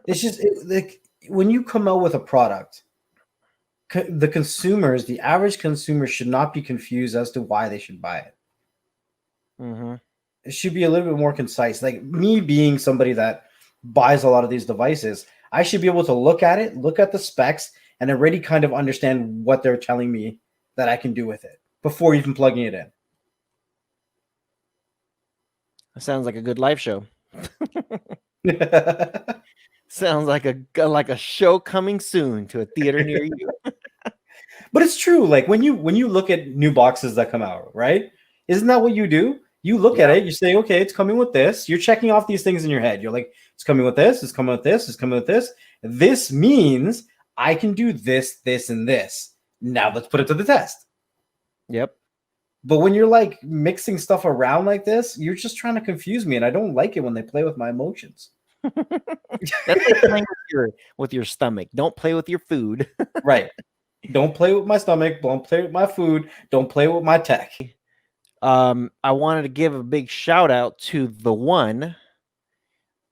It's just like when you come out with a product, the consumers, the average consumer, should not be confused as to why they should buy it. Mm-hmm. It should be a little bit more concise. Like me being somebody that buys a lot of these devices, I should be able to look at it, look at the specs, and already kind of understand what they're telling me that I can do with it before even plugging it in. That sounds like a good live show. Sounds like a show coming soon to a theater near you. But it's true. Like when you look at new boxes that come out, right? Isn't that what you do? You look at it, you say, okay, it's coming with this. You're checking off these things in your head. You're like, it's coming with this, it's coming with this, it's coming with this. This means I can do this, this, and this. Now let's put it to the test. Yep. But when you're like mixing stuff around like this, you're just trying to confuse me, and I don't like it when they play with my emotions. That's like playing with your stomach. Don't play with your food. Right. Don't play with my stomach. Don't play with my food. Don't play with my tech. I wanted to give a big shout out to the one.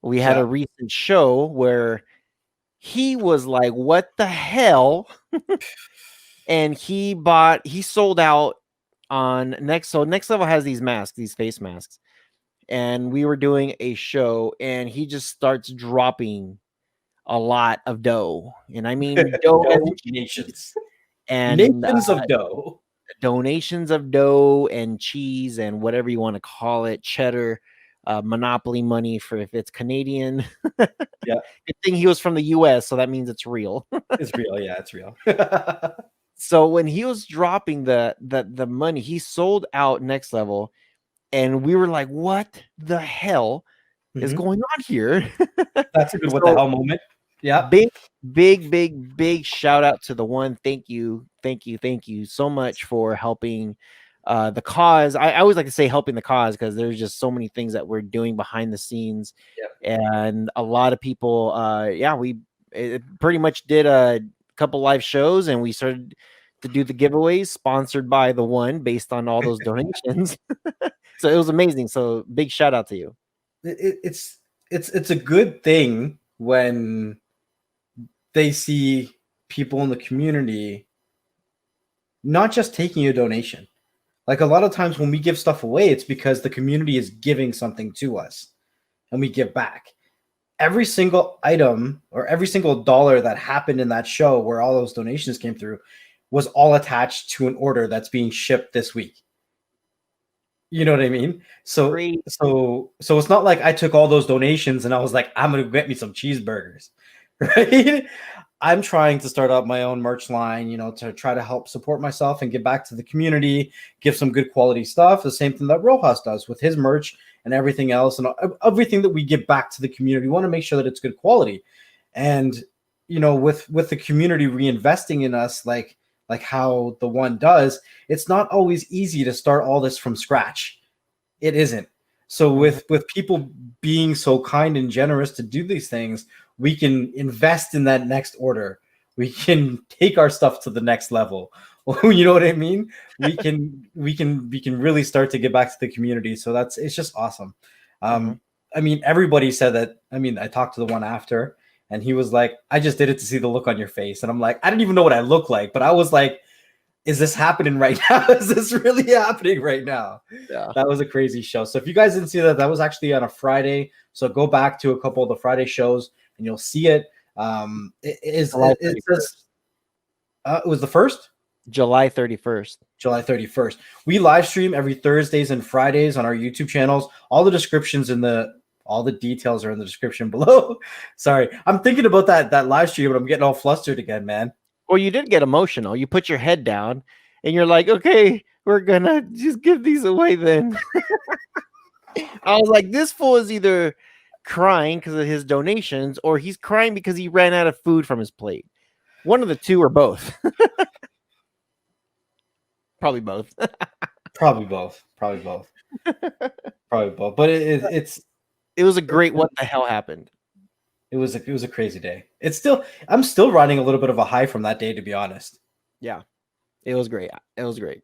We had a recent show where he was like, what the hell? And he sold out on Next. So Next Level has these masks, these face masks. And we were doing a show and he just starts dropping a lot of dough. And I mean donations. And nations of dough. Donations of dough and cheese and whatever you want to call it, cheddar, monopoly money for if it's Canadian. Yeah. Good thing he was from the US, so that means it's real. It's real, yeah, it's real. So when he was dropping the money, he sold out Next Level, and we were like, what the hell is going on here? That's a good what the hell moment. Yeah. Big shout out to the one. Thank you so much for helping the cause. I always like to say helping the cause because there's just so many things that we're doing behind the scenes. Yep. And a lot of people we pretty much did a couple live shows, and we started to do the giveaways sponsored by the one based on all those donations. So it was amazing. So big shout out to you. It's a good thing when they see people in the community not just taking a donation. Like a lot of times when we give stuff away, it's because the community is giving something to us and we give back. Every single item or every single dollar that happened in that show where all those donations came through was all attached to an order that's being shipped this week. You know what I mean? So it's not like I took all those donations and I was like, I'm going to get me some cheeseburgers, right? I'm trying to start up my own merch line, to try to help support myself and give back to the community, give some good quality stuff. The same thing that Rojas does with his merch and everything else, and everything that we give back to the community. We want to make sure that it's good quality. And, with the community reinvesting in us, like how the one does, it's not always easy to start all this from scratch. It isn't. So with people being so kind and generous to do these things, we can invest in that next order. We can take our stuff to the next level. You know what I mean? We can really start to get back to the community. So it's just awesome. I mean, everybody said that. I mean, I talked to the one after, and he was like, I just did it to see the look on your face. And I'm like, I didn't even know what I look like, but I was like, is this happening right now? Is this really happening right now? Yeah. That was a crazy show. So if you guys didn't see that, that was actually on a Friday. So go back to a couple of the Friday shows and you'll see it. It was the first? July 31st. July 31st. We live stream every Thursdays and Fridays on our YouTube channels. All the descriptions all the details are in the description below. Sorry. I'm thinking about that live stream, but I'm getting all flustered again, man. Well, you did get emotional. You put your head down and you're like, okay, we're going to just give these away then. I was like, this fool is either crying because of his donations or he's crying because he ran out of food from his plate. One of the two or both. Probably both. Probably both. But it was a great what the hell happened. It was a crazy day. I'm still riding a little bit of a high from that day, to be honest. Yeah, it was great. It was great.